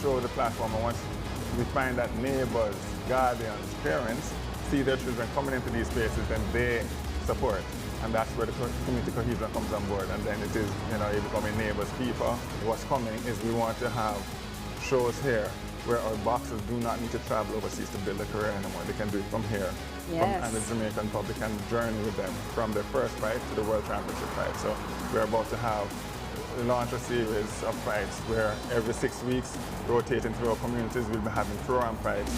show the platform, and once we find that neighbors, guardians, parents see their children coming into these spaces, then they support. And that's where the community cohesion comes on board. And then it is, you becoming neighbors, people. What's coming is we want to have shows here where our boxers do not need to travel overseas to build a career anymore. They can do it from here. Yes. And the Jamaican public can journey with them from their first fight to the World Championship fight. So we're about to launch a series of fights where every 6 weeks, rotating through our communities, we'll be having pro-am fights.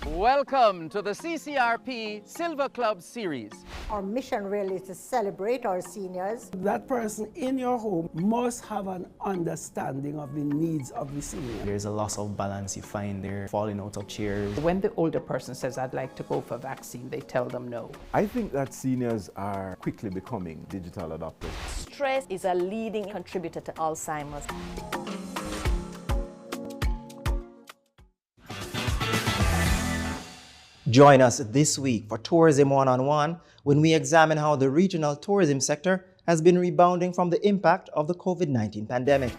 Welcome to the CCRP Silver Club Series. Our mission really is to celebrate our seniors. That person in your home must have an understanding of the needs of the senior. There's a loss of balance you find there, falling out of chairs. When the older person says, I'd like to go for vaccine, they tell them no. I think that seniors are quickly becoming digital adopters. Stress is a leading contributor to Alzheimer's. Join us this week for Tourism One-on-One when we examine how the regional tourism sector has been rebounding from the impact of the COVID-19 pandemic.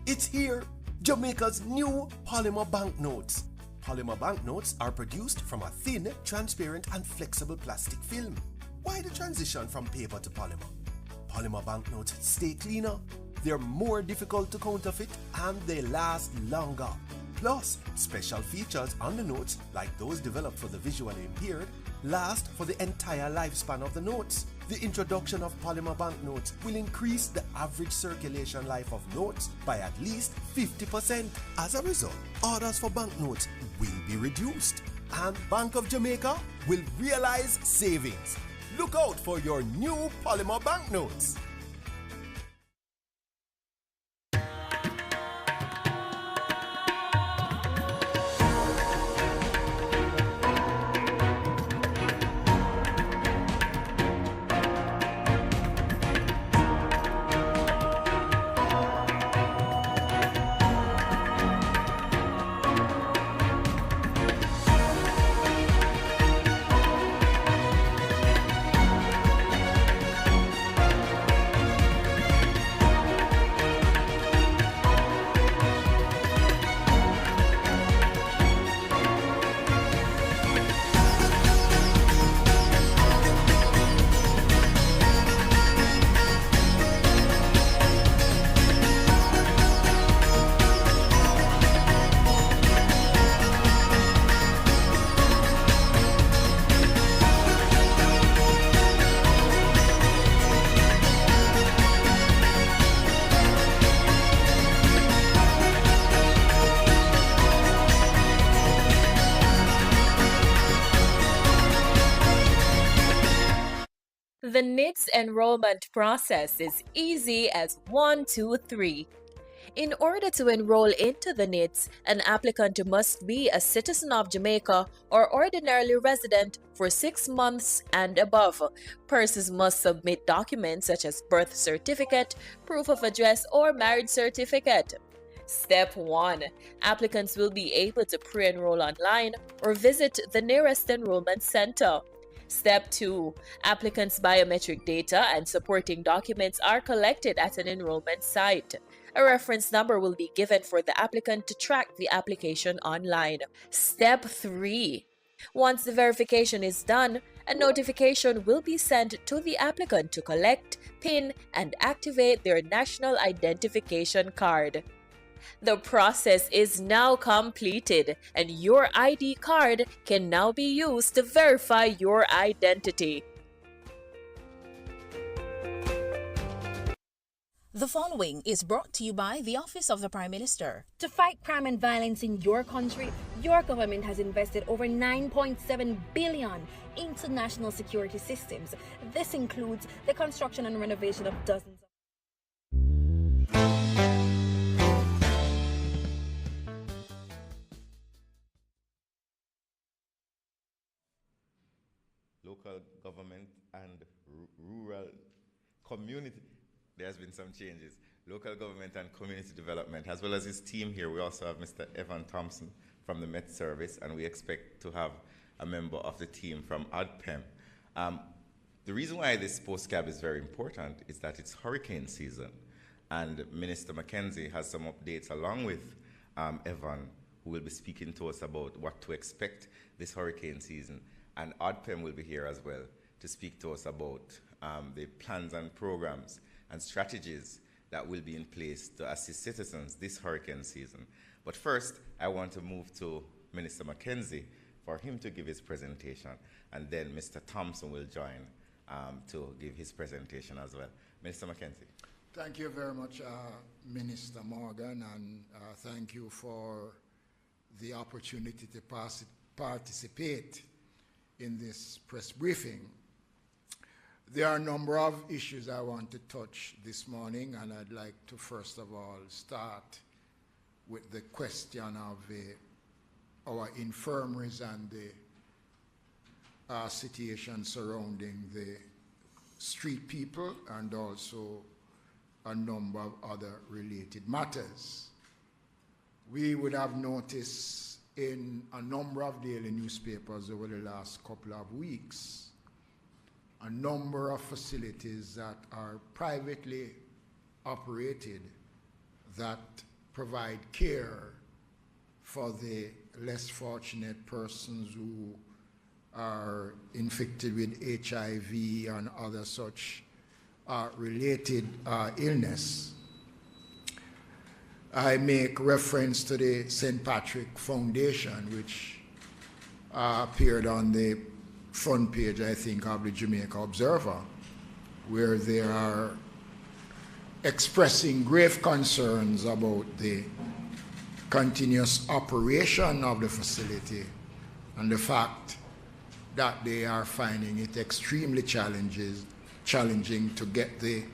It's here, Jamaica's new polymer banknotes. Polymer banknotes are produced from a thin, transparent and flexible plastic film. Why the transition from paper to polymer? Polymer banknotes stay cleaner, they're more difficult to counterfeit, and they last longer. Plus, special features on the notes, like those developed for the visually impaired, last for the entire lifespan of the notes. The introduction of polymer banknotes will increase the average circulation life of notes by at least 50%. As a result, orders for banknotes will be reduced, and Bank of Jamaica will realize savings. Look out for your new polymer banknotes. The NITS enrollment process is easy as 1, 2, 3. In order to enroll into the NITS, an applicant must be a citizen of Jamaica or ordinarily resident for 6 months and above. Persons must submit documents such as birth certificate, proof of address, or marriage certificate. Step 1. Applicants will be able to pre-enroll online or visit the nearest enrollment center. Step 2. Applicants' biometric data and supporting documents are collected at an enrollment site. A reference number will be given for the applicant to track the application online. Step 3. Once the verification is done, a notification will be sent to the applicant to collect, pin, and activate their national identification card. The process is now completed, and your ID card can now be used to verify your identity. The following is brought to you by the Office of the Prime Minister. To fight crime and violence in your country, your government has invested over $9.7 billion into national security systems. This includes the construction and renovation of dozens of local government and rural community. There's been some changes. Local government and community development, as well as his team here. We also have Mr. Evan Thompson from the Met Service, and we expect to have a member of the team from ADPEM. The reason why this postcab is very important is that it's hurricane season, and Minister Mackenzie has some updates along with Evan, who will be speaking to us about what to expect this hurricane season. And ADPEM will be here as well to speak to us about the plans and programs and strategies that will be in place to assist citizens this hurricane season. But first, I want to move to Minister Mackenzie for him to give his presentation, and then Mr. Thompson will join to give his presentation as well. Minister Mackenzie. Thank you very much, Minister Morgan, and thank you for the opportunity to participate in this press briefing. There are a number of issues I want to touch this morning, and I'd like to first of all start with the question of our infirmaries and the situation surrounding the street people, and also a number of other related matters. We would have noticed in a number of daily newspapers over the last couple of weeks a number of facilities that are privately operated that provide care for the less fortunate persons who are infected with HIV and other such related illness. I make reference to the St. Patrick Foundation, which appeared on the front page, I think, of the Jamaica Observer, where they are expressing grave concerns about the continuous operation of the facility and the fact that they are finding it extremely challenging to get the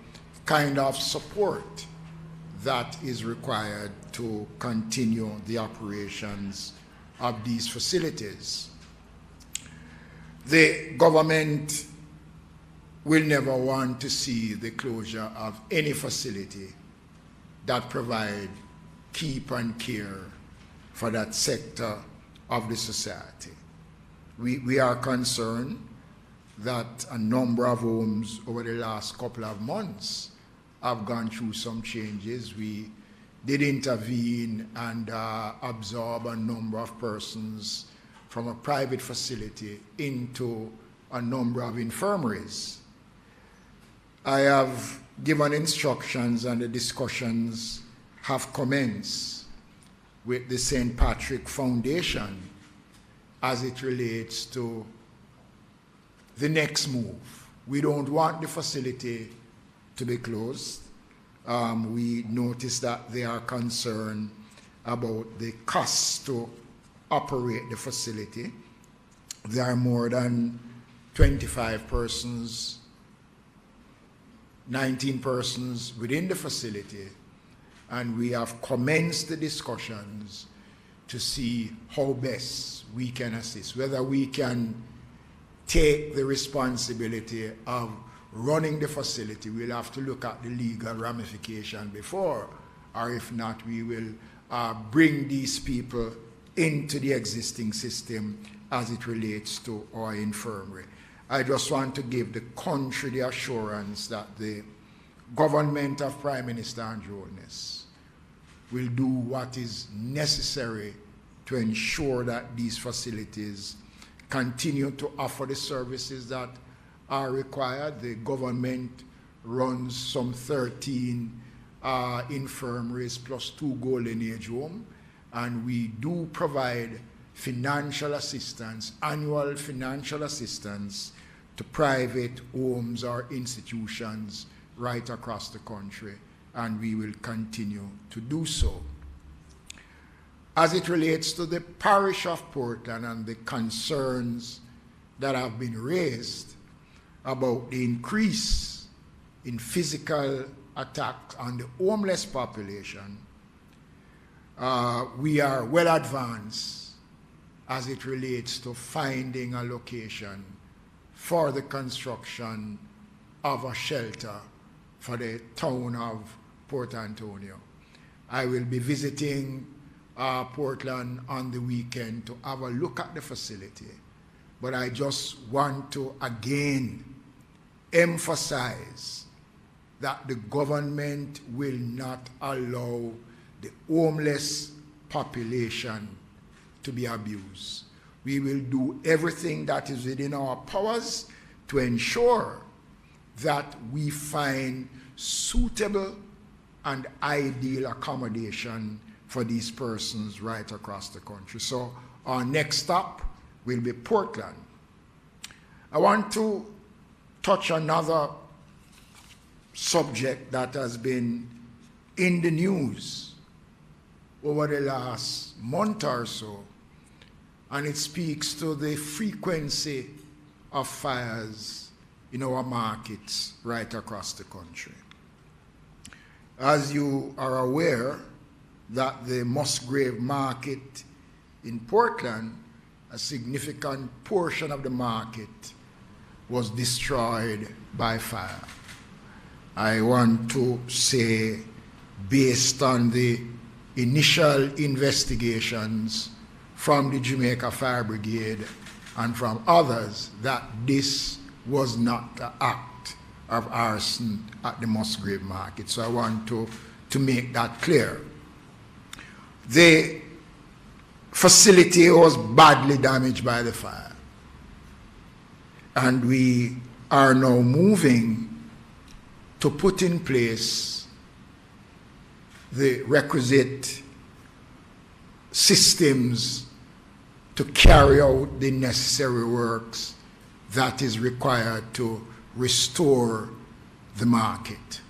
kind of support that is required to continue the operations of these facilities. The government will never want to see the closure of any facility that provide keep and care for that sector of the society. We are concerned that a number of homes over the last couple of months have gone through some changes. We did intervene and absorb a number of persons from a private facility into a number of infirmaries. I have given instructions, and the discussions have commenced with the St. Patrick Foundation as it relates to the next move. We don't want the facility to be closed. We notice that they are concerned about the cost to operate the facility. There are more than 25 persons, 19 persons within the facility, and we have commenced the discussions to see how best we can assist, whether we can take the responsibility of running the facility. We'll have to look at the legal ramification before, or if not, we will bring these people into the existing system as it relates to our infirmary. I just want to give the country the assurance that the government of Prime Minister Andrew Holness will do what is necessary to ensure that these facilities continue to offer the services that are required. The government runs some 13 infirmaries plus 2 golden age homes, and we do provide financial assistance, annual financial assistance to private homes or institutions right across the country, and we will continue to do so. As it relates to the parish of Portland and the concerns that have been raised about the increase in physical attacks on the homeless population, we are well advanced as it relates to finding a location for the construction of a shelter for the town of Port Antonio. I will be visiting Portland on the weekend to have a look at the facility, but I just want to again emphasize that the government will not allow the homeless population to be abused. We will do everything that is within our powers to ensure that we find suitable and ideal accommodation for these persons right across the country. So our next stop will be Portland. I want to touch another subject that has been in the news over the last month or so, and it speaks to the frequency of fires in our markets right across the country. As you are aware, that the Musgrave market in Portland, a significant portion of the market was destroyed by fire. I want to say, based on the initial investigations from the Jamaica Fire Brigade and from others, that this was not an act of arson at the Musgrave market. So I want to make that clear. The facility was badly damaged by the fire, and we are now moving to put in place the requisite systems to carry out the necessary works that is required to restore the market.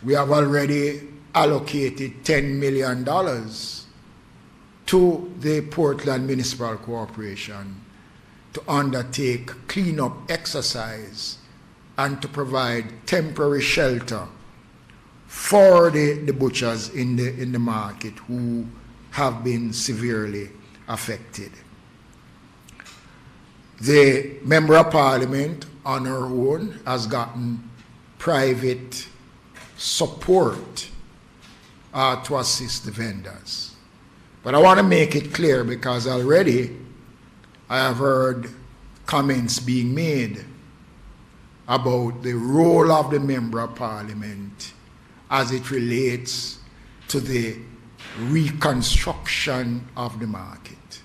We have already allocated $10 million to the Portland Municipal Corporation to undertake cleanup exercise and to provide temporary shelter for the butchers in the market who have been severely affected. The Member of Parliament on her own has gotten private support to assist the vendors. But I want to make it clear, because already I have heard comments being made about the role of the Member of Parliament as it relates to the reconstruction of the market.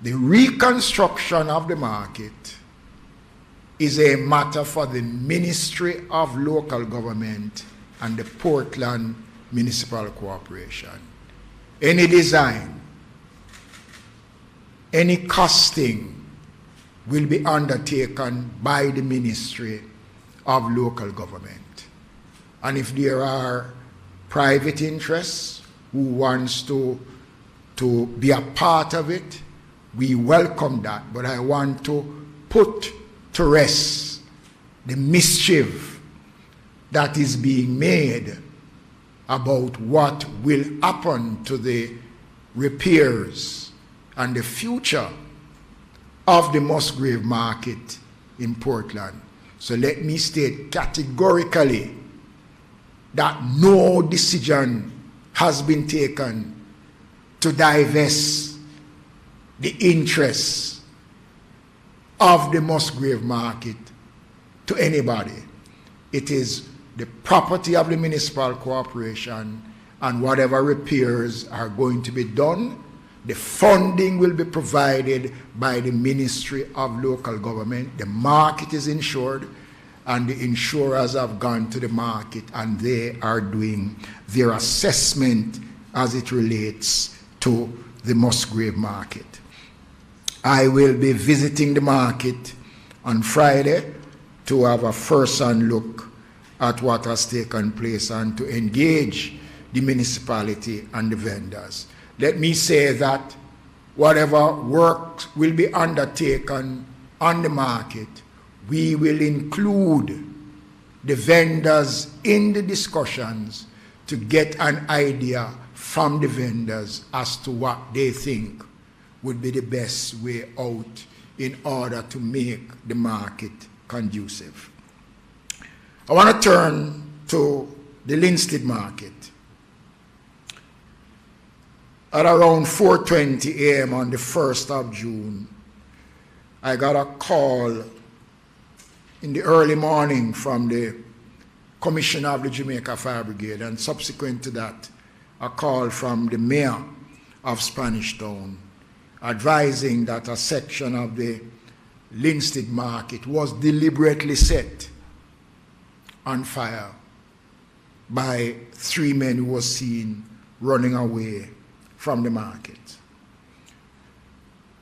The reconstruction of the market is a matter for the Ministry of Local Government and the Portland Municipal Corporation. Any design, any costing will be undertaken by the Ministry of Local Government. And if there are private interests who wants to be a part of it, we welcome that. But I want to put to rest the mischief that is being made about what will happen to the repairs and the future of the Musgrave market in Portland. So let me state categorically that no decision has been taken to divest the interests of the Musgrave market to anybody. It is the property of the municipal corporation, and whatever repairs are going to be done, the funding will be provided by the Ministry of Local Government. The market is insured, and the insurers have gone to the market and they are doing their assessment as it relates to the Musgrave market. I will be visiting the market on Friday to have a first-hand look at what has taken place and to engage the municipality and the vendors. Let me say that whatever work will be undertaken on the market, we will include the vendors in the discussions to get an idea from the vendors as to what they think would be the best way out in order to make the market conducive. I want to turn to the Linstead market. At around 4:20 a.m. on the 1st of June, I got a call in the early morning from the Commissioner of the Jamaica Fire Brigade, and subsequent to that, a call from the Mayor of Spanish Town advising that a section of the Linstead market was deliberately set on fire by 3 men who were seen running away from the market.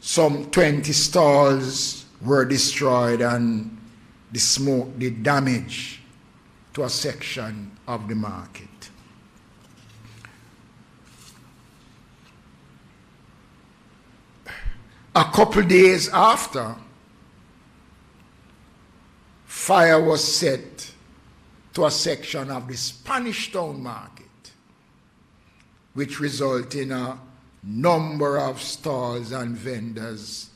Some 20 stalls were destroyed, and the smoke did damage to a section of the market. A couple days after, fire was set to a section of the Spanish Town market, which resulted in a number of stalls and vendors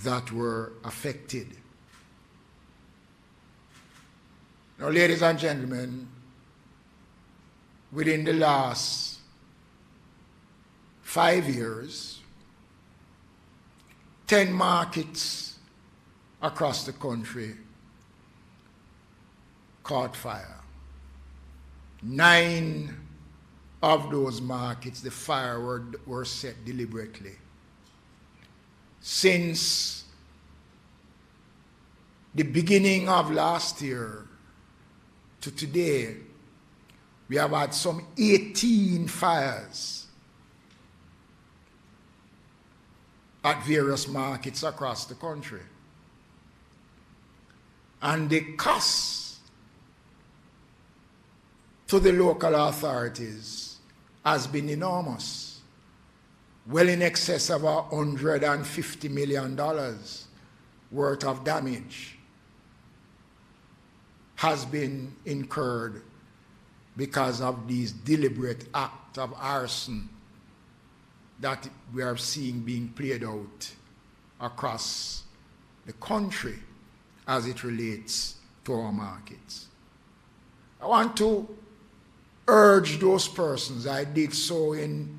that were affected. Now, ladies and gentlemen, within the last 5 years, 10 markets across the country caught fire. 9 of those markets, the fire were set deliberately. Since the beginning of last year to today, we have had some 18 fires at various markets across the country. And the cost to the local authorities has been enormous, well in excess of $150 million worth of damage has been incurred because of these deliberate acts of arson that we are seeing being played out across the country as it relates to our markets. I want to urge those persons, I did so in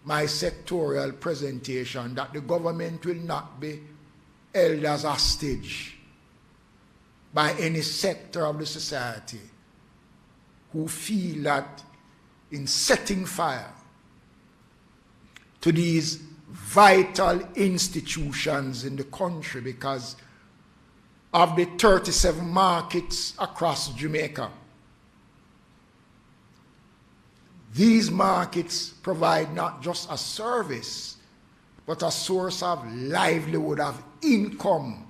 my sectorial presentation, that the government will not be held as hostage by any sector of the society who feel that in setting fire to these vital institutions in the country, because of the 37 markets across Jamaica, these markets provide not just a service, but a source of livelihood, of income.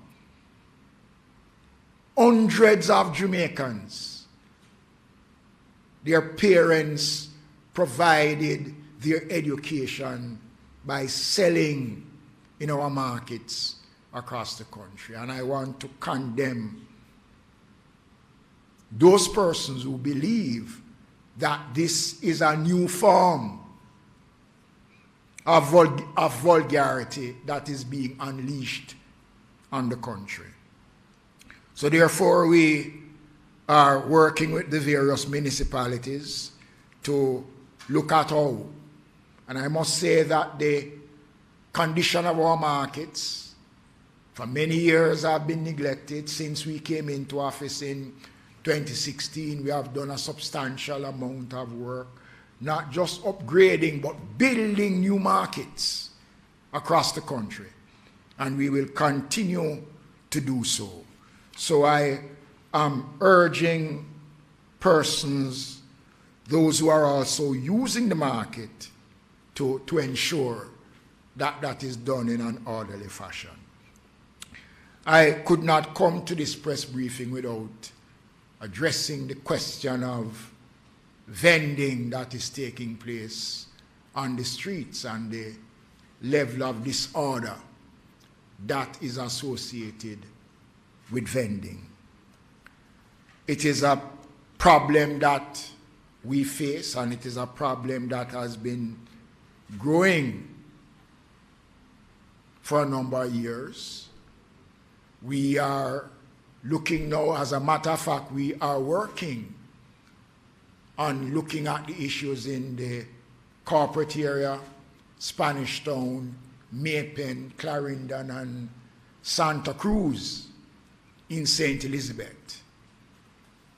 Hundreds of Jamaicans, their parents provided their education by selling in our markets across the country. And I want to condemn those persons who believe that this is a new form of vulgarity that is being unleashed on the country. So therefore, we are working with the various municipalities to look at how, and I must say that the condition of our markets for many years have been neglected. Since we came into office in 2016, we have done a substantial amount of work, not just upgrading, but building new markets across the country. And we will continue to do so. So I am urging persons, those who are also using the market, to ensure that that is done in an orderly fashion. I could not come to this press briefing without addressing the question of vending that is taking place on the streets and the level of disorder that is associated with vending. It is a problem that we face, and it is a problem that has been growing for a number of years. We are looking now, as a matter of fact, we are working on looking at the issues in the corporate area, Spanish Town, Maypen, Clarendon, and Santa Cruz in St. Elizabeth.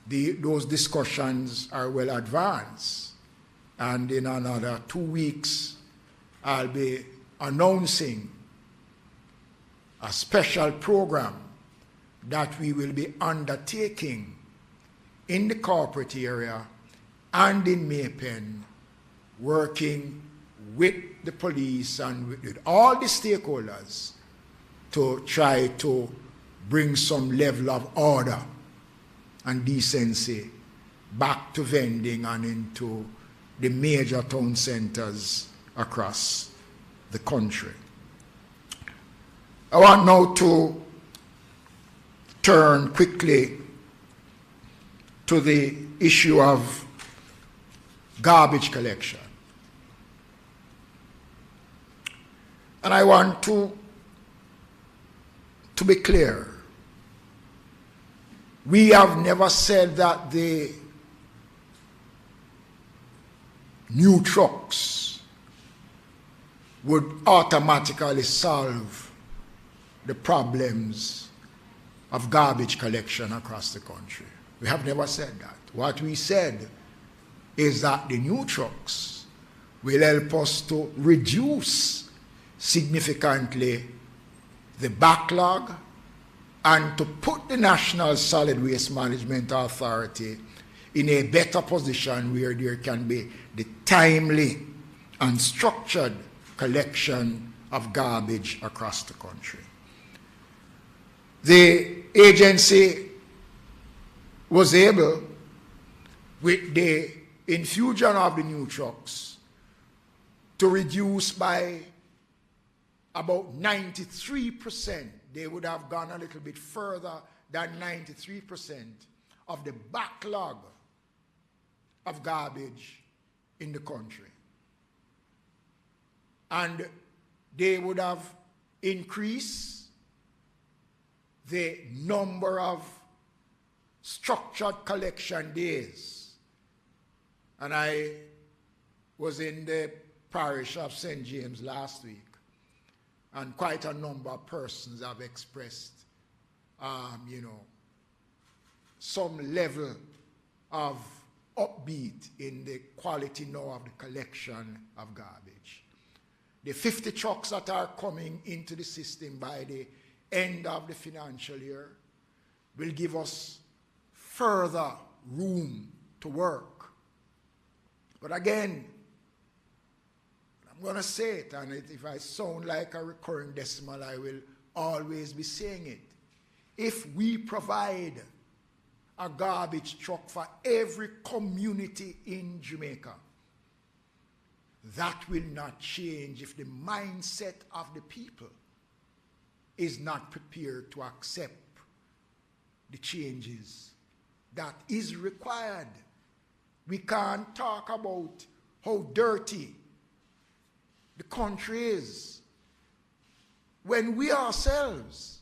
Those discussions are well advanced, and in another 2 weeks, I'll be announcing a special program that we will be undertaking in the corporate area and in Maypen, working with the police and with all the stakeholders to try to bring some level of order and decency back to vending and into the major town centers across the country. I want now to turn quickly to the issue of garbage collection. And I want to be clear. We have never said that the new trucks would automatically solve the problems of garbage collection across the country. We have never said that. What we said is that the new trucks will help us to reduce significantly the backlog and to put the National Solid Waste Management Authority in a better position where there can be the timely and structured collection of garbage across the country. The agency was able, with the infusion of the new trucks, to reduce by about 93%. They would have gone a little bit further than 93% of the backlog of garbage in the country. And they would have increased the number of structured collection days. And I was in the parish of St. James last week, and quite a number of persons have expressed, some level of upbeat in the quality now of the collection of garbage. The 50 trucks that are coming into the system by the end of the financial year will give us further room to work. But again, I'm going to say it, and if I sound like a recurring decimal, I will always be saying it. If we provide a garbage truck for every community in Jamaica, that will not change if the mindset of the people is not prepared to accept the changes that is required. We can't talk about how dirty the country is when we ourselves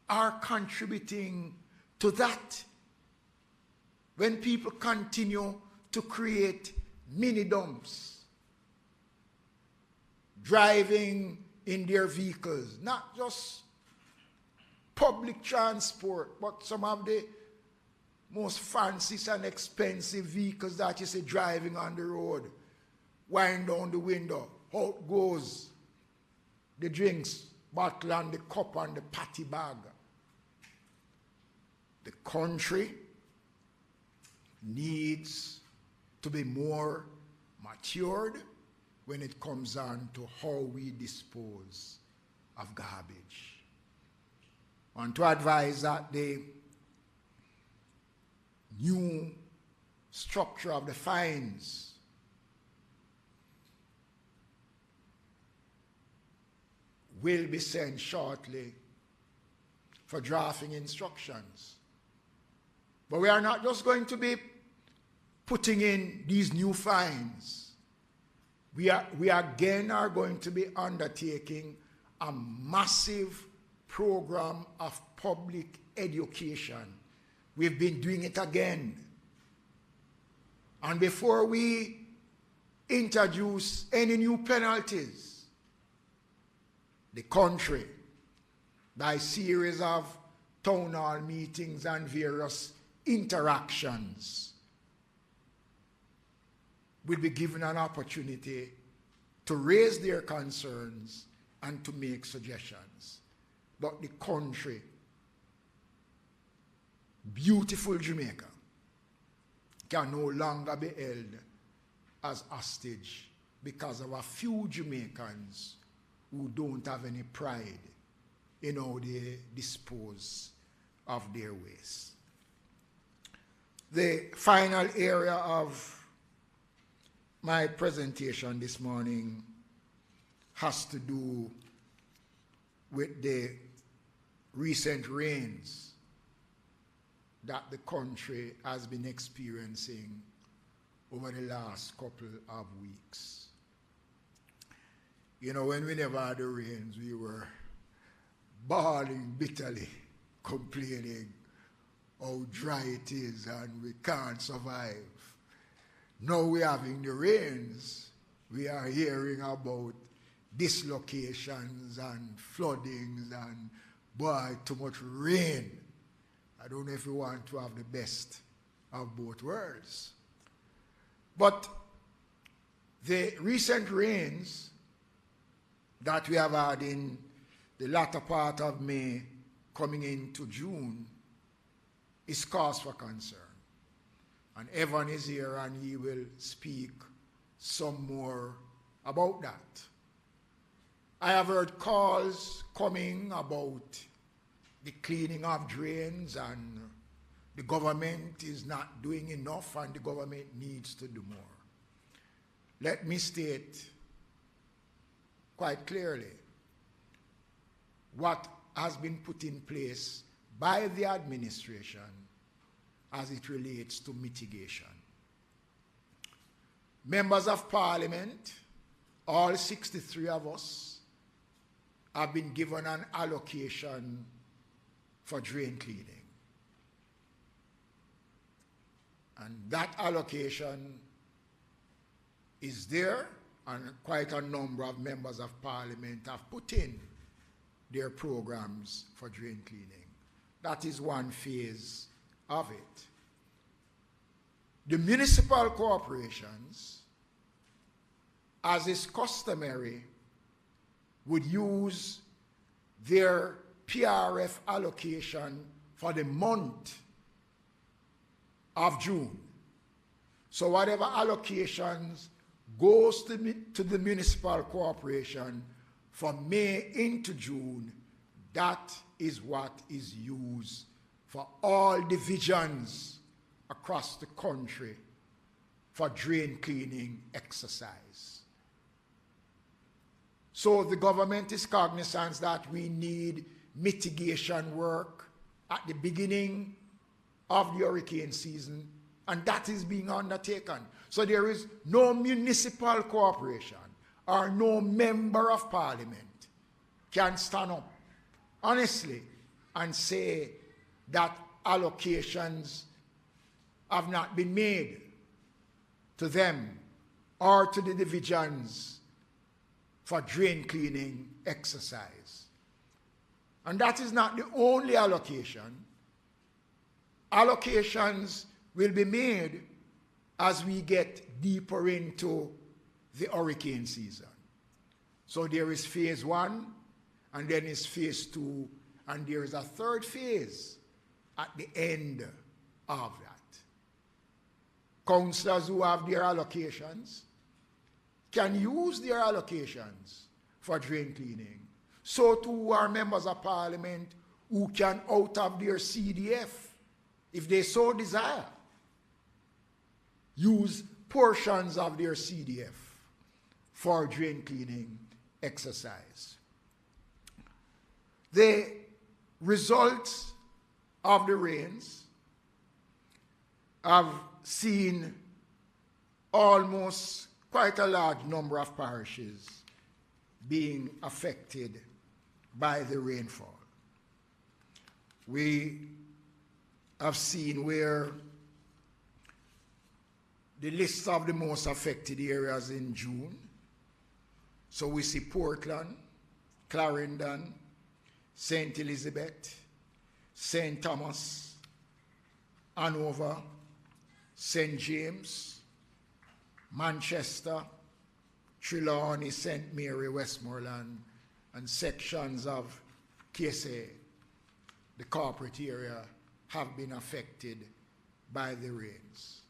are contributing to that. When people continue to create mini dumps, driving in their vehicles, not just public transport, but some of the most fancy and expensive vehicles that you see driving on the road, wind down the window, out goes the drinks bottle and the cup and the patty bag. The country needs to be more matured when it comes on to how we dispose of garbage. I want to advise that the new structure of the fines will be sent shortly for drafting instructions. But we are not just going to be putting in these new fines. We again are going to be undertaking a massive program of public education. We've been doing it again. And before we introduce any new penalties, the country, by series of town hall meetings and various interactions, will be given an opportunity to raise their concerns and to make suggestions. But the country, beautiful Jamaica, can no longer be held as hostage because of a few Jamaicans who don't have any pride in how they dispose of their waste. The final area of my presentation this morning has to do with the recent rains that the country has been experiencing over the last couple of weeks. You know, when we never had the rains, we were bawling bitterly, complaining how dry it is and we can't survive. Now we're having the rains, we are hearing about dislocations and floodings and, boy, too much rain. I don't know if we want to have the best of both worlds. But the recent rains that we have had in the latter part of May coming into June is cause for concern. And Evan is here and he will speak some more about that. I have heard calls coming about the cleaning of drains and the government is not doing enough and the government needs to do more. Let me state quite clearly what has been put in place by the administration as it relates to mitigation. Members of Parliament, all 63 of us, have been given an allocation for drain cleaning. And that allocation is there, and quite a number of members of Parliament have put in their programs for drain cleaning. That is one phase of it. The municipal corporations, as is customary, would use their PRF allocation for the month of June. So whatever allocations goes to the municipal corporation from May into June, that is what is used for all divisions across the country for drain cleaning exercise. So the government is cognizant that we need mitigation work at the beginning of the hurricane season, and that is being undertaken. So there is no municipal corporation or no member of Parliament can stand up honestly and say that allocations have not been made to them or to the divisions for drain cleaning exercise. And that is not the only allocation. Allocations will be made as we get deeper into the hurricane season. So there is phase 1, and then is phase 2, and there is a third phase at the end of that. Councillors who have their allocations can use their allocations for drain cleaning. So too are members of Parliament who can, out of their CDF, if they so desire, use portions of their CDF for drain cleaning exercise. The results of the rains have seen almost quite a large number of parishes being affected by the rainfall. we have seen where the list of the most affected areas in June. So we see Portland, Clarendon, St. Elizabeth, St. Thomas, Hanover, St. James, Manchester, Trelawney, St. Mary, Westmoreland, and sections of KSA, the corporate area, have been affected by the rains.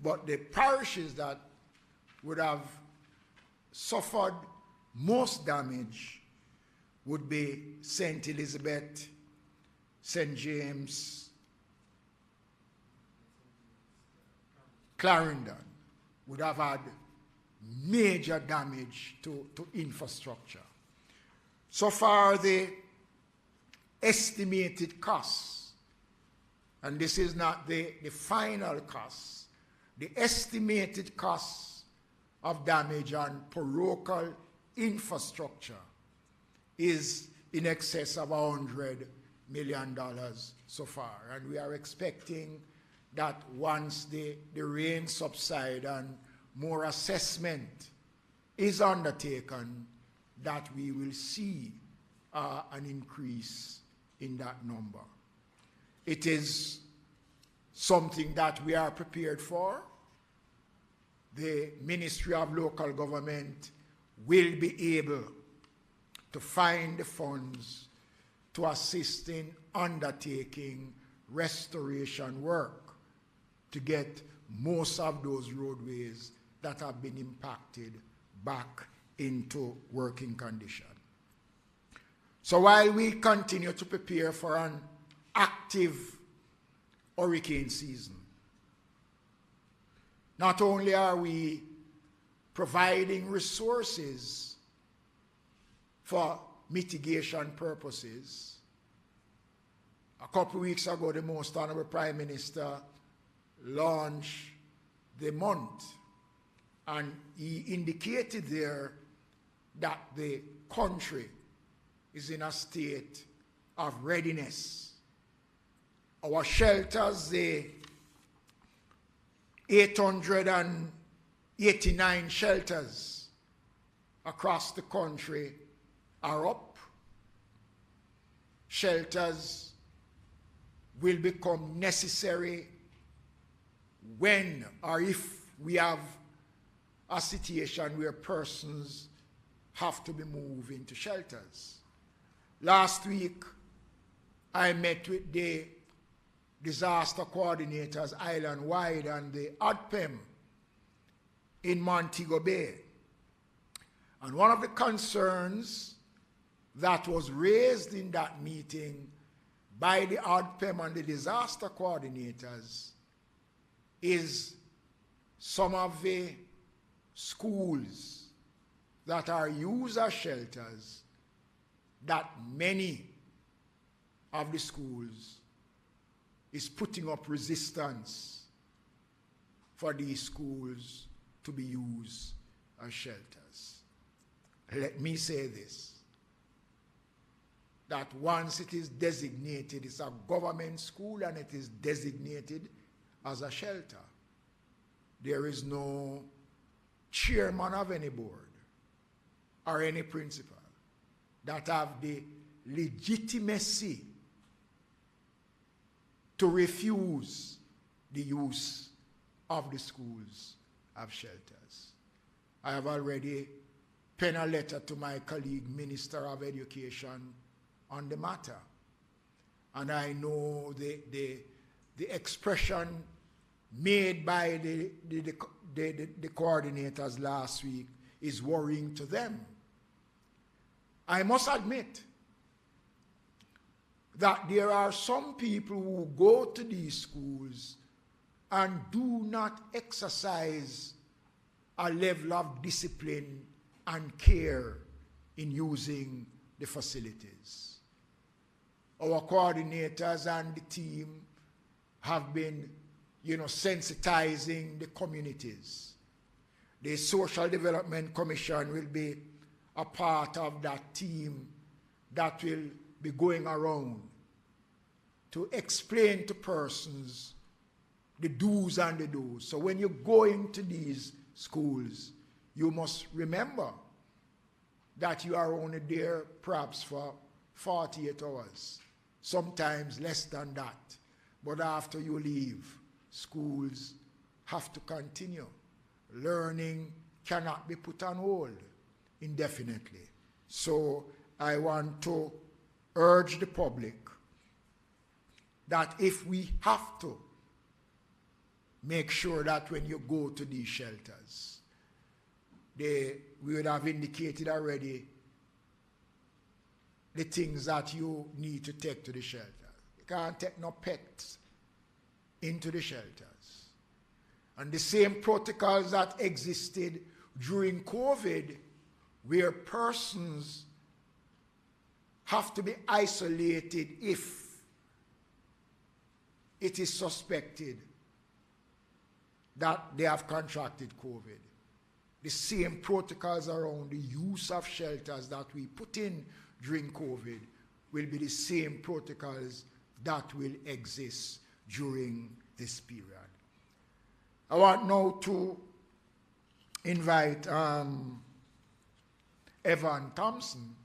But the parishes that would have suffered most damage would be St. Elizabeth, St. James, Clarendon would have had major damage to infrastructure. So far, the estimated costs, and this is not the final costs, the estimated costs of damage on parochial infrastructure is in excess of $100 million so far. And we are expecting that once the rain subside and more assessment is undertaken, that we will see an increase in that number. It is something that we are prepared for. The Ministry of Local Government will be able to find the funds to assist in undertaking restoration work to get most of those roadways that have been impacted back into working condition. So while we continue to prepare for an active hurricane season, not only are we providing resources for mitigation purposes, a couple weeks ago, the Most Honorable Prime Minister launched the month, and he indicated there that the country is in a state of readiness. Our shelters, the 889 shelters across the country are up. Shelters will become necessary when or if we have a situation where persons have to be moved into shelters. Last week, I met with the disaster coordinators island-wide and the ADPEM in Montego Bay. And one of the concerns that was raised in that meeting by the ADPEM and the disaster coordinators is some of the schools that are used as shelters, that many of the schools is putting up resistance for these schools to be used as shelters. Let me say this, that once it is designated, it's a government school and it is designated as a shelter, there is no chairman of any board or any principal that have the legitimacy to refuse the use of the schools as shelters. I have already penned a letter to my colleague, Minister of Education, on the matter. And I know the expression made by the coordinators last week is worrying to them. I must admit that there are some people who go to these schools and do not exercise a level of discipline and care in using the facilities. Our coordinators and the team have been, sensitizing the communities. The Social Development Commission will be a part of that team that will be going around to explain to persons the do's and the don'ts. So when you go into these schools, you must remember that you are only there perhaps for 48 hours, sometimes less than that. But after you leave, schools have to continue. Learning cannot be put on hold indefinitely. So I want to urge the public that if we have to, make sure that when you go to these shelters, we would have indicated already the things that you need to take to the shelter. You can't take no pets into the shelters. And the same protocols that existed during COVID, where persons have to be isolated if it is suspected that they have contracted COVID. The same protocols around the use of shelters that we put in during COVID will be the same protocols that will exist during this period. I want now to invite Evan Thompson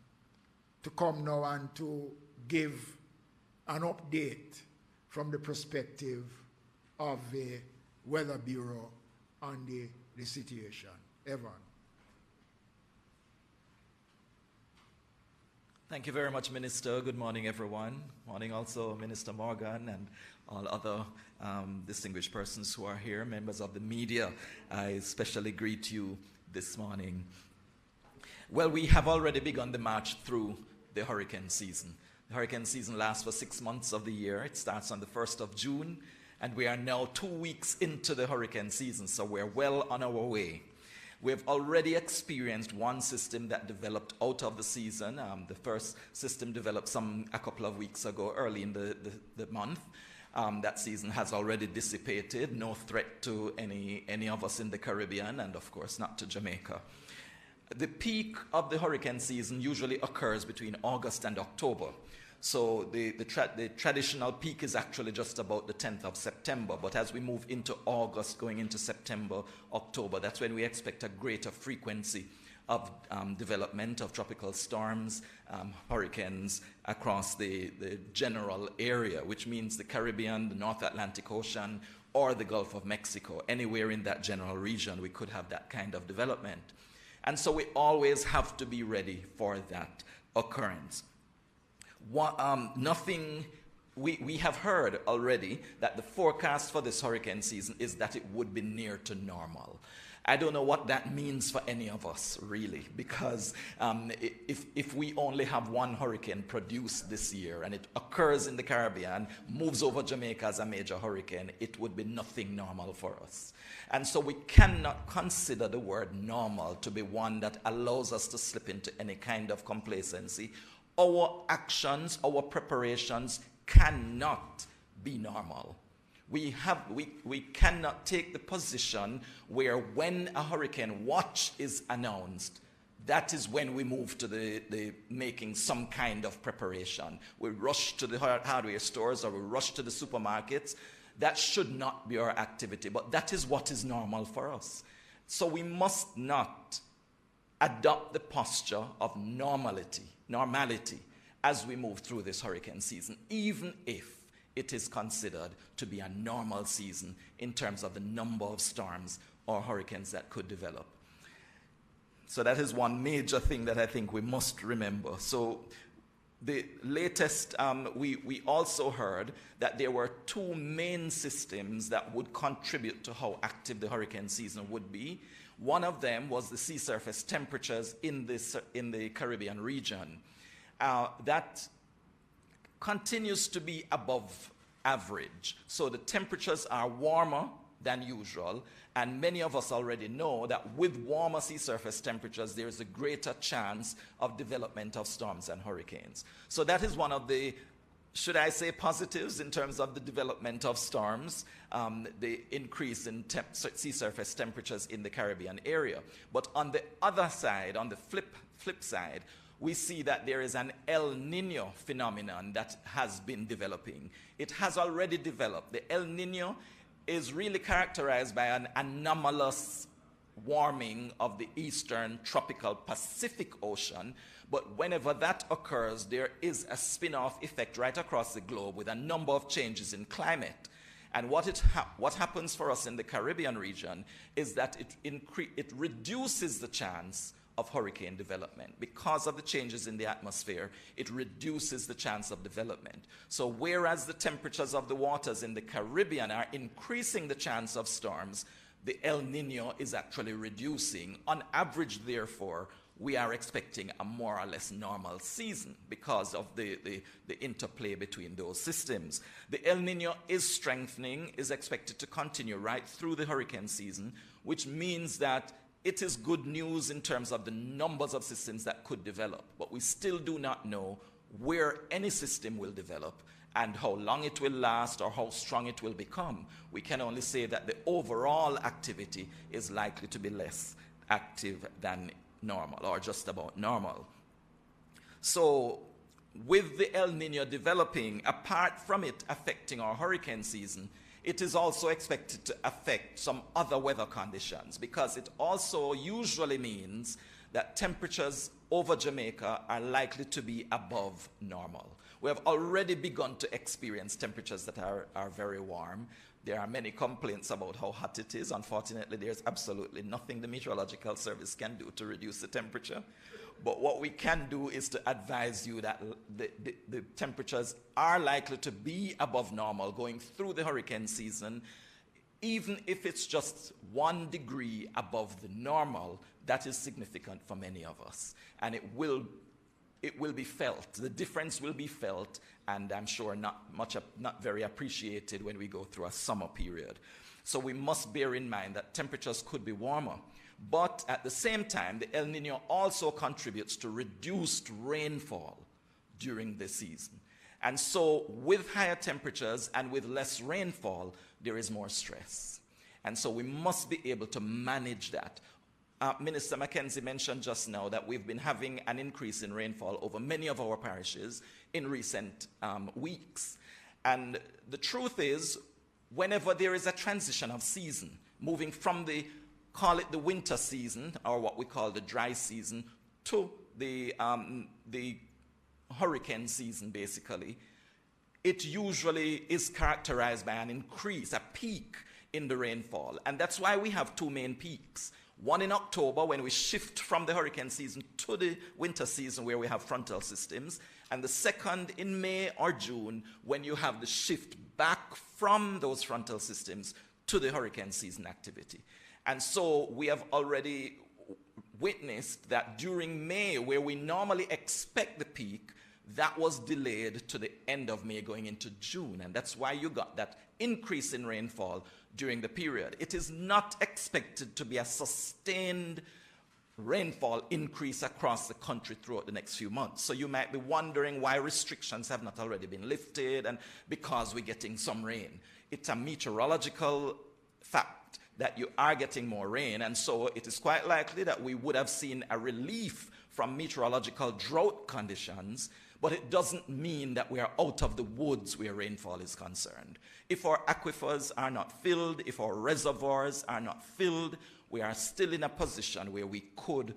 to come now and to give an update from the perspective of the Weather Bureau on the situation. Evan. Thank you very much, Minister. Good morning, everyone. Morning also, Minister Morgan and all other distinguished persons who are here, members of the media. I especially greet you this morning. Well, we have already begun the march through the hurricane season. The hurricane season lasts for 6 months of the year. It starts on the 1st of June, and we are now 2 weeks into the hurricane season, so we're well on our way. We've already experienced one system that developed out of the season. The first system developed a couple of weeks ago, early in the month. That season has already dissipated, no threat to any of us in the Caribbean, and of course not to Jamaica. The peak of the hurricane season usually occurs between August and October. So the traditional peak is actually just about the 10th of September, but as we move into August, going into September, October, that's when we expect a greater frequency of development of tropical storms, hurricanes across the general area, which means the Caribbean, the North Atlantic Ocean, or the Gulf of Mexico. Anywhere in that general region, we could have that kind of development. And so we always have to be ready for that occurrence. We have heard already that the forecast for this hurricane season is that it would be near to normal. I don't know what that means for any of us, really, because if we only have one hurricane produced this year and it occurs in the Caribbean, moves over Jamaica as a major hurricane, it would be nothing normal for us. And so we cannot consider the word normal to be one that allows us to slip into any kind of complacency. Our actions, our preparations cannot be normal. We cannot take the position where when a hurricane watch is announced, that is when we move to the making some kind of preparation. We rush to the hardware stores or we rush to the supermarkets. That should not be our activity, but that is what is normal for us. So we must not adopt the posture of normality as we move through this hurricane season, even if it is considered to be a normal season in terms of the number of storms or hurricanes that could develop. So that is one major thing that I think we must remember. So the latest, we also heard that there were two main systems that would contribute to how active the hurricane season would be. One of them was the sea surface temperatures in the Caribbean region. That continues to be above average. So the temperatures are warmer than usual, and many of us already know that with warmer sea surface temperatures, there is a greater chance of development of storms and hurricanes. So that is one of the, should I say, positives in terms of the development of storms, the increase in sea surface temperatures in the Caribbean area. But on the other side, on the flip side, we see that there is an El Nino phenomenon that has been developing. It has already developed. The El Nino is really characterized by an anomalous warming of the eastern tropical Pacific Ocean, but whenever that occurs, there is a spin-off effect right across the globe with a number of changes in climate. And what happens for us in the Caribbean region is that it reduces the chance of hurricane development. Because of the changes in the atmosphere, it reduces the chance of development. So whereas the temperatures of the waters in the Caribbean are increasing the chance of storms, the El Nino is actually reducing. On average, therefore, we are expecting a more or less normal season because of the interplay between those systems. The El Nino is strengthening, is expected to continue right through the hurricane season, which means that it is good news in terms of the numbers of systems that could develop, but we still do not know where any system will develop and how long it will last or how strong it will become. We can only say that the overall activity is likely to be less active than normal or just about normal. So with the El Nino developing, apart from it affecting our hurricane season, it is also expected to affect some other weather conditions, because it also usually means that temperatures over Jamaica are likely to be above normal. We have already begun to experience temperatures that are very warm. There are many complaints about how hot it is. Unfortunately, there's absolutely nothing the Meteorological Service can do to reduce the temperature. But what we can do is to advise you that the temperatures are likely to be above normal going through the hurricane season. Even if it's just 1 degree above the normal, that is significant for many of us. And it will be felt. The difference will be felt, and I'm sure not very appreciated when we go through a summer period. So we must bear in mind that temperatures could be warmer. But at the same time, the El Nino also contributes to reduced rainfall during the season. And so with higher temperatures and with less rainfall, there is more stress. And so we must be able to manage that. Minister Mackenzie mentioned just now that we've been having an increase in rainfall over many of our parishes in recent weeks. And the truth is, whenever there is a transition of season, moving from call it the winter season, or what we call the dry season, to the hurricane season, basically, it usually is characterized by an increase, a peak in the rainfall. And that's why we have 2 main peaks. One in October, when we shift from the hurricane season to the winter season, where we have frontal systems, and the second in May or June, when you have the shift back from those frontal systems to the hurricane season activity. And so we have already witnessed that during May, where we normally expect the peak, that was delayed to the end of May going into June. And that's why you got that increase in rainfall during the period. It is not expected to be a sustained rainfall increase across the country throughout the next few months. So you might be wondering why restrictions have not already been lifted, and because we're getting some rain. It's a meteorological fact that you are getting more rain, and so it is quite likely that we would have seen a relief from meteorological drought conditions, but it doesn't mean that we are out of the woods where rainfall is concerned. If our aquifers are not filled, if our reservoirs are not filled, we are still in a position where we could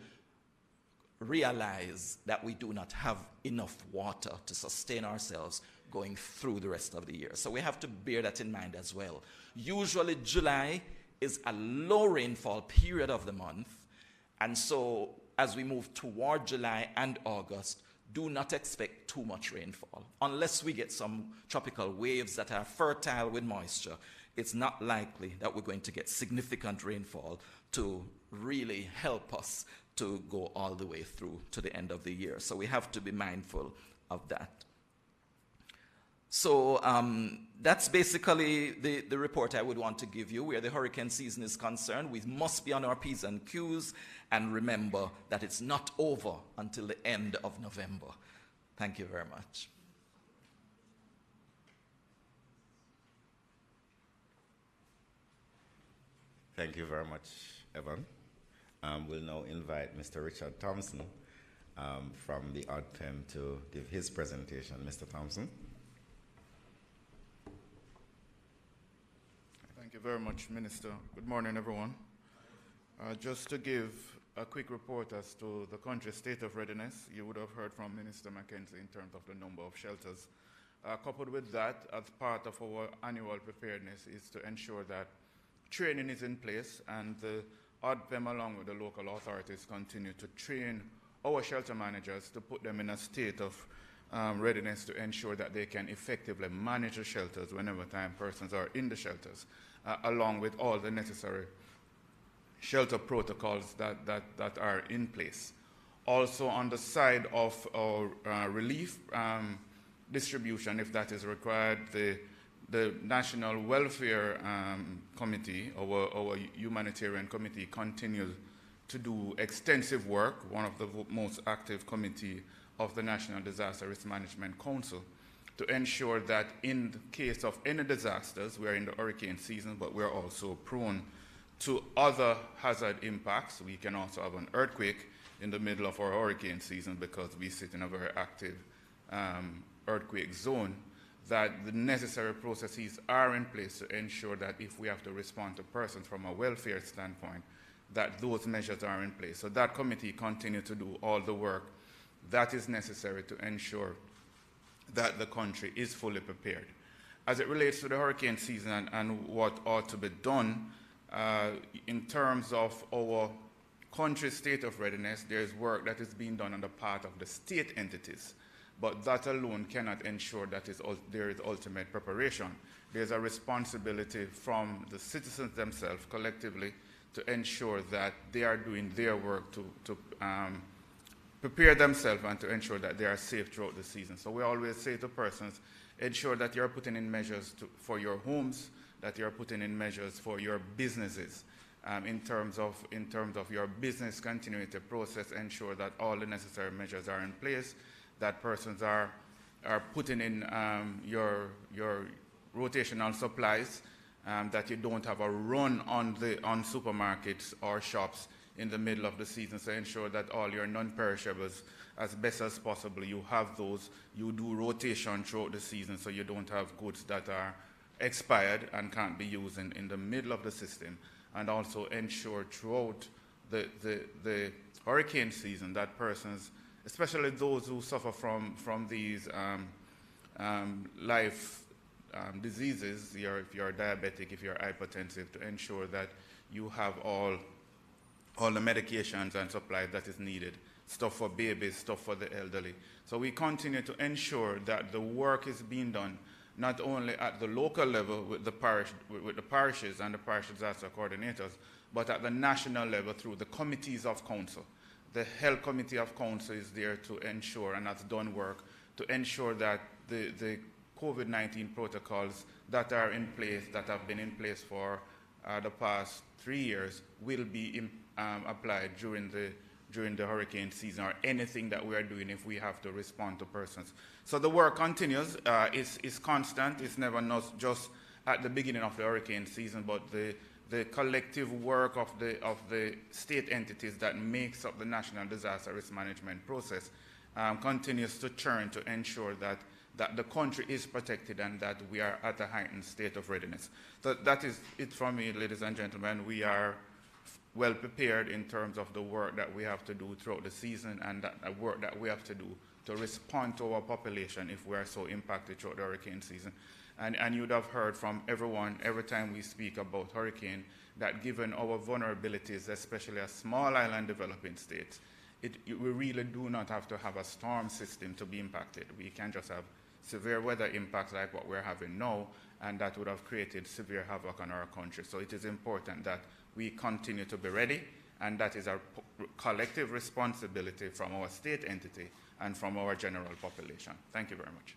realize that we do not have enough water to sustain ourselves going through the rest of the year. So we have to bear that in mind as well. Usually July is a low rainfall period of the month, and so as we move toward July and August, do not expect too much rainfall. Unless we get some tropical waves that are fertile with moisture, it's not likely that we're going to get significant rainfall to really help us to go all the way through to the end of the year. So we have to be mindful of that. So that's basically the report I would want to give you. Where the hurricane season is concerned, we must be on our P's and Q's and remember that it's not over until the end of November. Thank you very much. Thank you very much, Evan. We'll now invite Mr. Richard Thompson, from the ODPEM to give his presentation. Mr. Thompson. Thank you very much, Minister. Good morning, everyone. Just to give a quick report as to the country's state of readiness, you would have heard from Minister Mackenzie in terms of the number of shelters. Coupled with that, as part of our annual preparedness, is to ensure that training is in place, and the ODPEM, along with the local authorities, continue to train our shelter managers to put them in a state of readiness to ensure that they can effectively manage the shelters whenever time persons are in the shelters, along with all the necessary shelter protocols that are in place. Also, on the side of our relief distribution, if that is required, the National Welfare Committee, our humanitarian committee, continues to do extensive work, one of the most active committee of the National Disaster Risk Management Council, to ensure that in the case of any disasters, we are in the hurricane season, but we're also prone to other hazard impacts. We can also have an earthquake in the middle of our hurricane season because we sit in a very active earthquake zone, that the necessary processes are in place to ensure that if we have to respond to persons from a welfare standpoint, that those measures are in place. So that committee continues to do all the work that is necessary to ensure that the country is fully prepared. As it relates to the hurricane season and what ought to be done, in terms of our country's state of readiness, there is work that is being done on the part of the state entities, but that alone cannot ensure that there is ultimate preparation. There's a responsibility from the citizens themselves collectively to ensure that they are doing their work to prepare themselves and to ensure that they are safe throughout the season. So we always say to persons, ensure that you're putting in measures for your homes, that you're putting in measures for your businesses. In terms of your business continuity process, ensure that all the necessary measures are in place, that persons are putting in your rotational supplies, that you don't have a run on supermarkets or shops in the middle of the season. So ensure that all your non-perishables, as best as possible, you have those. You do rotation throughout the season so you don't have goods that are expired and can't be used in the middle of the system. And also ensure throughout the hurricane season that persons, especially those who suffer from these life diseases, if you're diabetic, if you're hypertensive, to ensure that you have all the medications and supplies that is needed, stuff for babies, stuff for the elderly. So we continue to ensure that the work is being done not only at the local level with the parishes and the parish disaster coordinators, but at the national level through the committees of council. The Health Committee of Council is there to ensure, and has done work, to ensure that the COVID-19 protocols that are in place, that have been in place for the past 3 years, will be applied during the hurricane season, or anything that we are doing if we have to respond to persons. So the work continues. It's constant. It's never not just at the beginning of the hurricane season, but the collective work of the state entities that makes up the National Disaster Risk Management process continues to churn to ensure that the country is protected and that we are at a heightened state of readiness. So that is it from me, ladies and gentlemen. We are well prepared in terms of the work that we have to do throughout the season, and the work that we have to do to respond to our population if we are so impacted throughout the hurricane season. And you'd have heard from everyone, every time we speak about hurricane, that given our vulnerabilities, especially as small island developing states, we really do not have to have a storm system to be impacted. We can just have severe weather impacts like what we're having now, and that would have created severe havoc on our country. So it is important that we continue to be ready, and that is our collective responsibility from our state entity and from our general population. Thank you very much.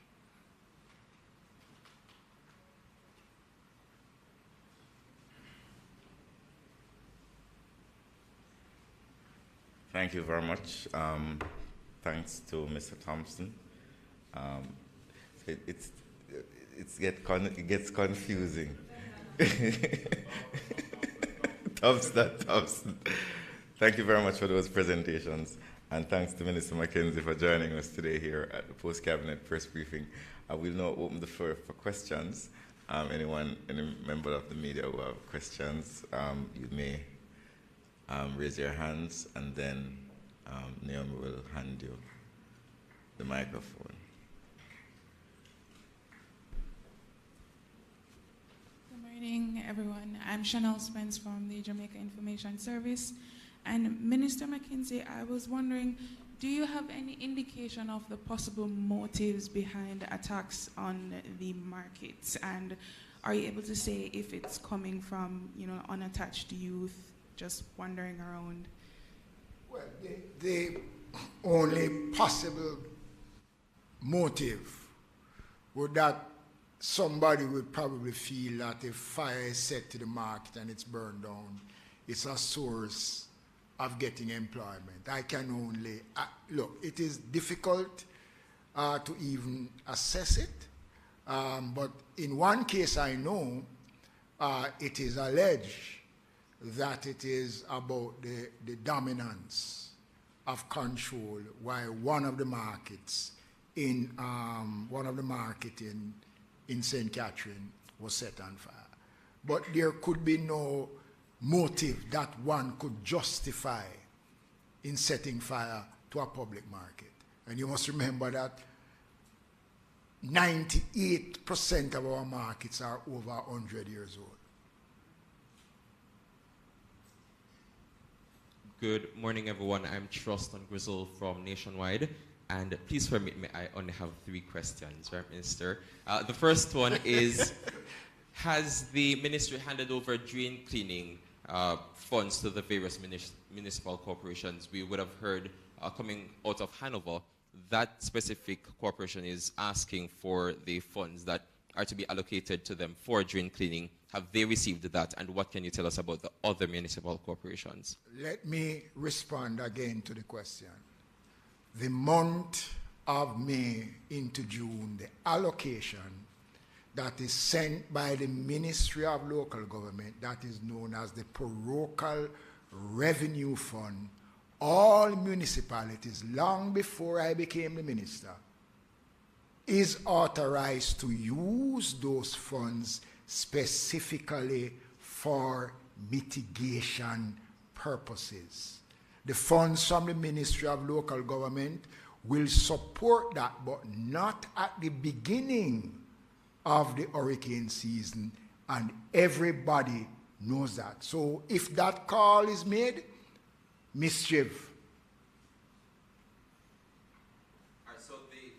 Thank you very much. Thanks to Mr. Thompson. It gets confusing. Thompson. Thank you very much for those presentations. And thanks to Minister Mackenzie for joining us today here at the post-cabinet press briefing. I will now open the floor for questions. Any member of the media who have questions, you may raise your hands, and then Naomi will hand you the microphone. Good morning, everyone. I'm Chanel Spence from the Jamaica Information Service. And Minister Mackenzie, I was wondering, do you have any indication of the possible motives behind the attacks on the markets? And are you able to say if it's coming from, unattached youth just wandering around? Well, the only possible motive would that somebody would probably feel that if fire is set to the market and it's burned down, it's a source of getting employment. I can only, look, it is difficult to even assess it, but in one case I know it is alleged that it is about the dominance of control while one of the markets in St. Catherine was set on fire. But there could be no motive that one could justify in setting fire to a public market. And you must remember that 98% of our markets are over 100 years old. Good morning, everyone. I'm Truston Grizzle from Nationwide. And please permit me, I only have 3 questions, right, Minister? The first one is, has the ministry handed over drain cleaning funds to the various municipal corporations? We would have heard coming out of Hanover, that specific corporation is asking for the funds that are to be allocated to them for drain cleaning. Have they received that? And what can you tell us about the other municipal corporations? Let me respond again to the question. The month of May into June, the allocation that is sent by the Ministry of Local Government, that is known as the Parochial Revenue Fund, all municipalities, long before I became the minister, is authorized to use those funds specifically for mitigation purposes. The funds from the Ministry of Local Government will support that, but not at the beginning of the hurricane season, and everybody knows that. So if that call is made, mischief. All right, so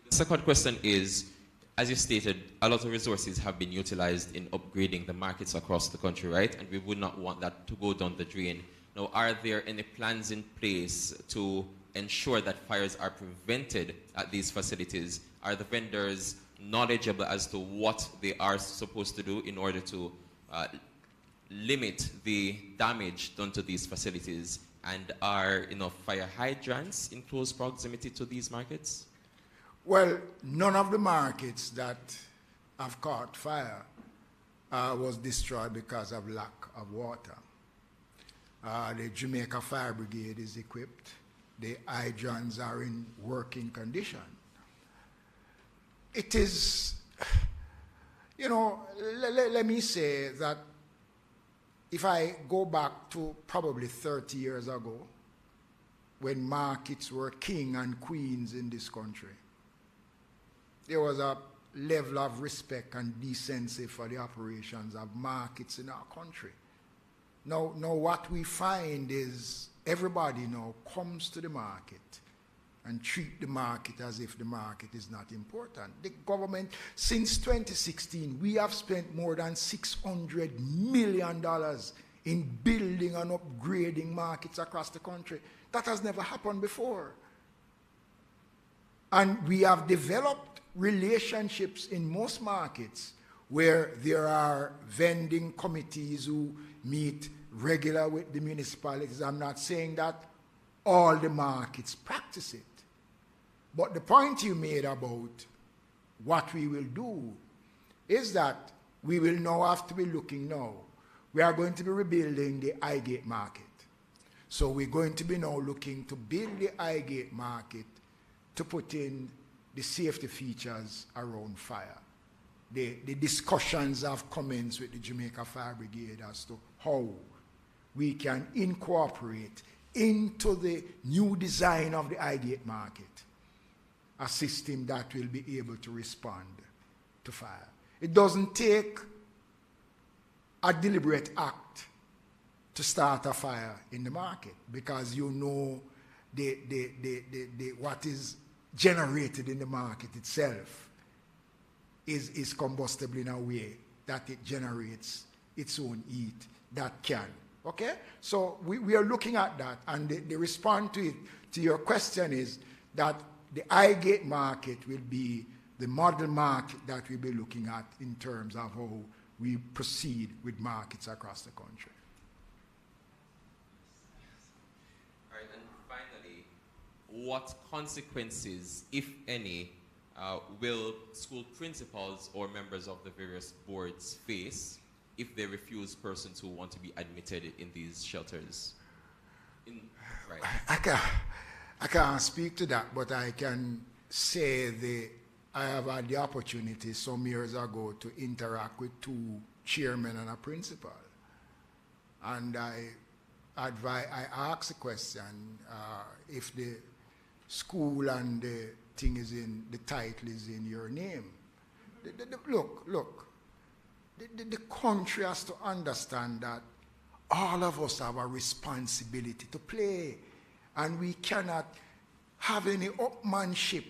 the second question is, as you stated, a lot of resources have been utilized in upgrading the markets across the country, right? And we would not want that to go down the drain. Now, are there any plans in place to ensure that fires are prevented at these facilities? Are the vendors knowledgeable as to what they are supposed to do in order to limit the damage done to these facilities? And are fire hydrants in close proximity to these markets? Well, none of the markets that have caught fire was destroyed because of lack of water. The Jamaica Fire Brigade is equipped. The hydrants are in working condition. It is, let me say that if I go back to probably 30 years ago, when markets were king and queens in this country, there was a level of respect and decency for the operations of markets in our country. Now what we find is everybody now comes to the market and treat the market as if the market is not important. The government, since 2016, we have spent more than $600 million in building and upgrading markets across the country. That has never happened before. And we have developed relationships in most markets where there are vending committees who meet regular with the municipalities. I'm not saying that all the markets practice it. But the point you made about what we will do is that we will now have to be looking now. We are going to be rebuilding the Highgate market. So we're going to be now looking to build the Highgate market to put in the safety features around fire. The discussions have commenced with the Jamaica Fire Brigade as to how we can incorporate into the new design of the Highgate market a system that will be able to respond to fire. It doesn't take a deliberate act to start a fire in the market, because you know what is generated in the market itself is combustible in a way that it generates its own heat that can. Okay? So we are looking at that, and the response to your question is that the Highgate market will be the model market that we'll be looking at in terms of how we proceed with markets across the country. All right, and finally, what consequences, if any, will school principals or members of the various boards face if they refuse persons who want to be admitted in these shelters? I can't speak to that, but I can say I have had the opportunity some years ago to interact with two chairmen and a principal. And I asked the question, if the school and the thing is in, the title is in your name. Look, the country has to understand that all of us have a responsibility to play, and we cannot have any upmanship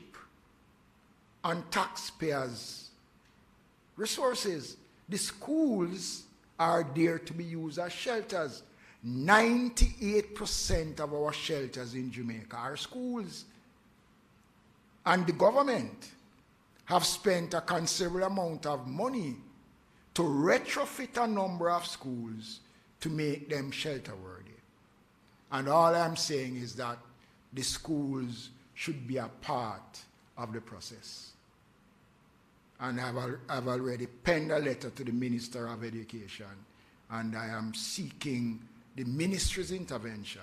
on taxpayers' resources. The schools are there to be used as shelters. 98% of our shelters in Jamaica are schools. And the government have spent a considerable amount of money to retrofit a number of schools to make them shelter worthy. And all I'm saying is that the schools should be a part of the process. And I've already penned a letter to the Minister of Education, and I am seeking the ministry's intervention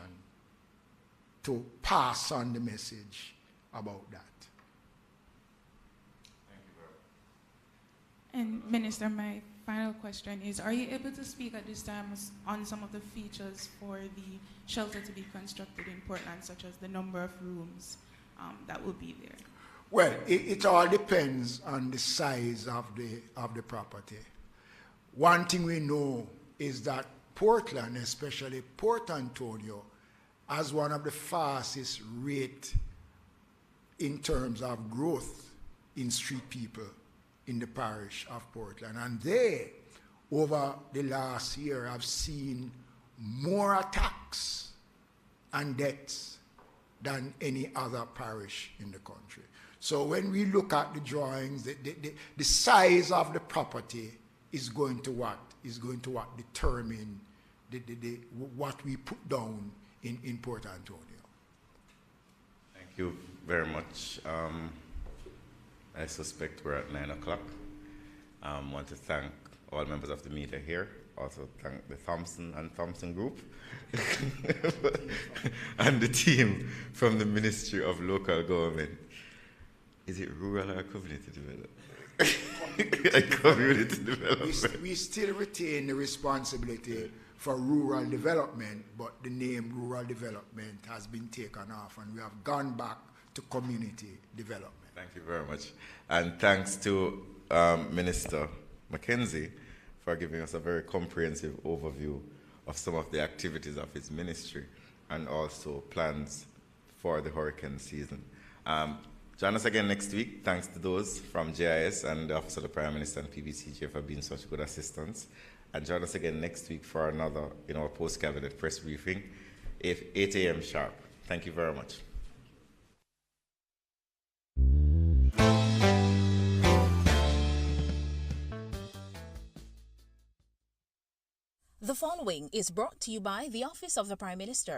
to pass on the message about that. And Minister, my final question is, are you able to speak at this time on some of the features for the shelter to be constructed in Portland, such as the number of rooms that will be there? Well, it all depends on the size of the property. One thing we know is that Portland, especially Port Antonio, has one of the fastest rate in terms of growth in street people in the parish of Portland. And they, over the last year, have seen more attacks and deaths than any other parish in the country. So when we look at the drawings, the size of the property is going to what determine what we put down in Port Antonio. Thank you very much. I suspect we're at 9 o'clock. I want to thank all members of the media here. Also thank the Thompson and Thompson Group and the team from the Ministry of Local Government. Is it rural or community development? Community development. We still retain the responsibility for rural development, but the name rural development has been taken off, and we have gone back to community development. Thank you very much. And thanks to Minister Mackenzie for giving us a very comprehensive overview of some of the activities of his ministry and also plans for the hurricane season. Join us again next week. Thanks to those from JIS and the Office of the Prime Minister and PBCJ for being such good assistance. And join us again next week for another post-cabinet press briefing, 8 a.m. sharp. Thank you very much. The following is brought to you by the Office of the Prime Minister.